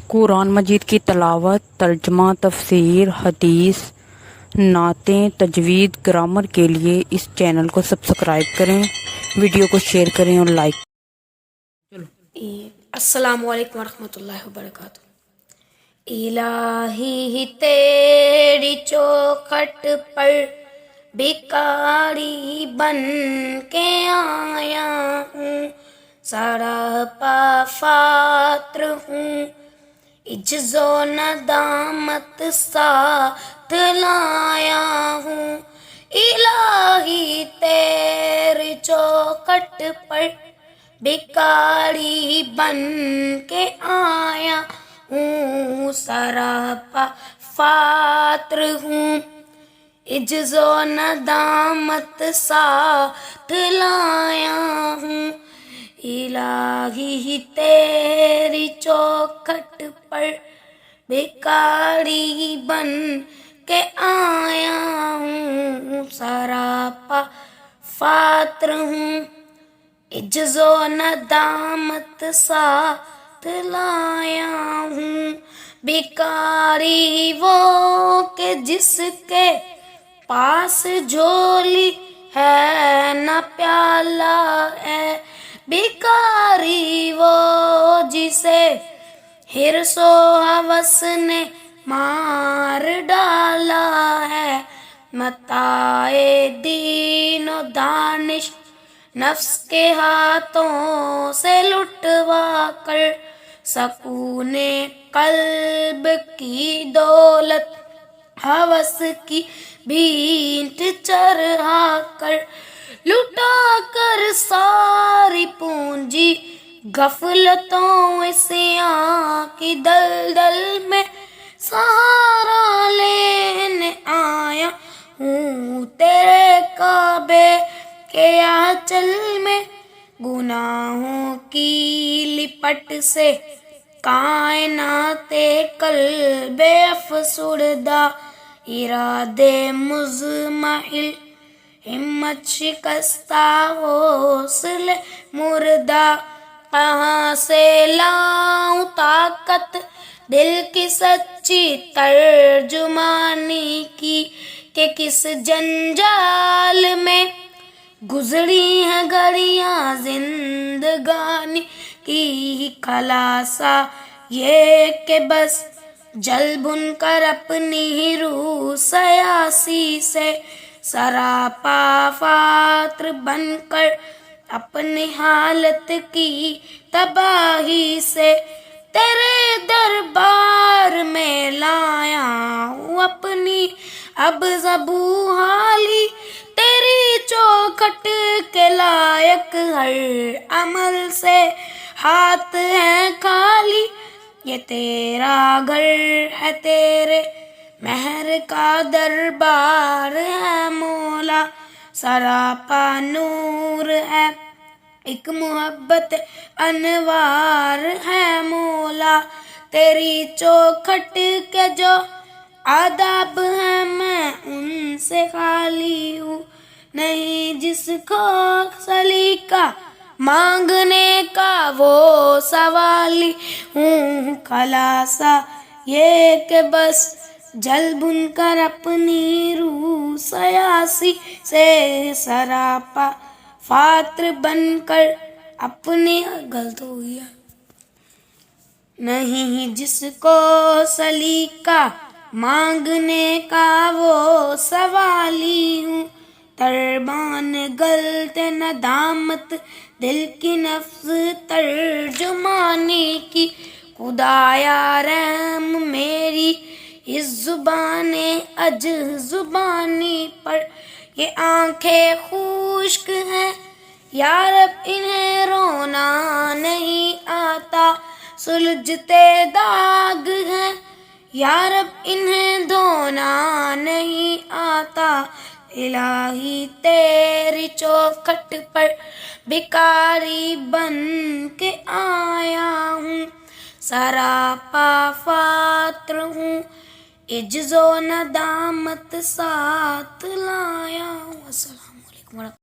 قرآن مجید کی تلاوت، ترجمہ، تفسیر، حدیث، نعتیں، تجوید، گرامر کے لیے اس چینل کو سبسکرائب کریں، ویڈیو کو شیئر کریں اور لائک السلام علیکم ورحمۃ اللہ وبرکاتہ۔ الہی تیری چوکھٹ پر بھکاری بن کے آیا ہوں، سراپا فاتر ہوں، عجز و ندامت ساتھ لایا ہوں۔ الہی تیری چوکھٹ پر بھکاری بن کے آیا ہوں، سراپا فاتر ہوں، عجز و ندامت ساتھ لایا ہوں۔ الہی تیری چوکھٹ پر بھکاری بن کے آیا ہوں، سراپا فاتر ہوں، عجز و ندامت ساتھ لایا ہوں۔ بھکاری وہ کہ جس کے پاس جھولی ہے نہ پیالہ ہے، بھکاری وہ جسے حرص و ہوس نے مار ڈالا ہے، متاع دین و دانش نفس کے ہاتھوں سے لٹوا کر، سکون قلب کی دولت ہوس کی بھینٹ چڑھا کر، لٹا کر ساری پونجی غفلتوں عصیاں کی دلدل میں سہارا لینے آیا ہوں، تیرے کعبے کے آنچل میں گناہوں کی لپٹ سے کائنات قلب افسردہ، ارادے مضمحل، ہمت شکستہ، حوصلے مردہ، کہاں سے لاؤں طاقت دل کی سچی ترجمانی کی، کہ کس جنجال میں گزری ہیں گھڑیاں زندگانی کی، خلاصہ یہ کہ بس جل بھن کر اپنی روح سیاسی سے، سراپا فاتر بن کر اپنی حالت کی تباہی سے، تیرے دربار میں لایا ہوں اپنی اب زبوں حالی، تیری چوکھٹ کے لائق ہر عمل سے ہاتھ ہیں خالی، یہ تیرا گھر ہے، تیرے مہر کا دربار ہے مولا، سراپا نور ہے، ایک محبت انوار ہے مولا، تیری چوکھٹ کے جو آداب ہیں میں ان سے خالی ہوں، نہیں جس کو سلیقہ مانگنے کا وہ سوالی ہوں، خلاصہ یہ کہ بس جل بھن کر اپنی روح سیاسی سے، سراپا فاتر بن کر اپنی غلط ہو گیا، نہیں جس کو سلیقہ مانگنے کا وہ سوالی ہوں، دربان غلط ندامت دل کی نفس ترجمانی کی، خدایا رحم میری اس زبان عجز زبانی پر، یہ آنکھیں خشک ہیں یا رب انہیں رونا نہیں آتا، سلجھتے داغ ہیں یا رب انہیں دھونا نہیں آتا، الہی تیری چوکھٹ پر بھکاری بن کے آیا ہوں، سراپا فاتر ہوں، عجز و ندامت ساتھ لایا ہوں۔ السلام علیکم۔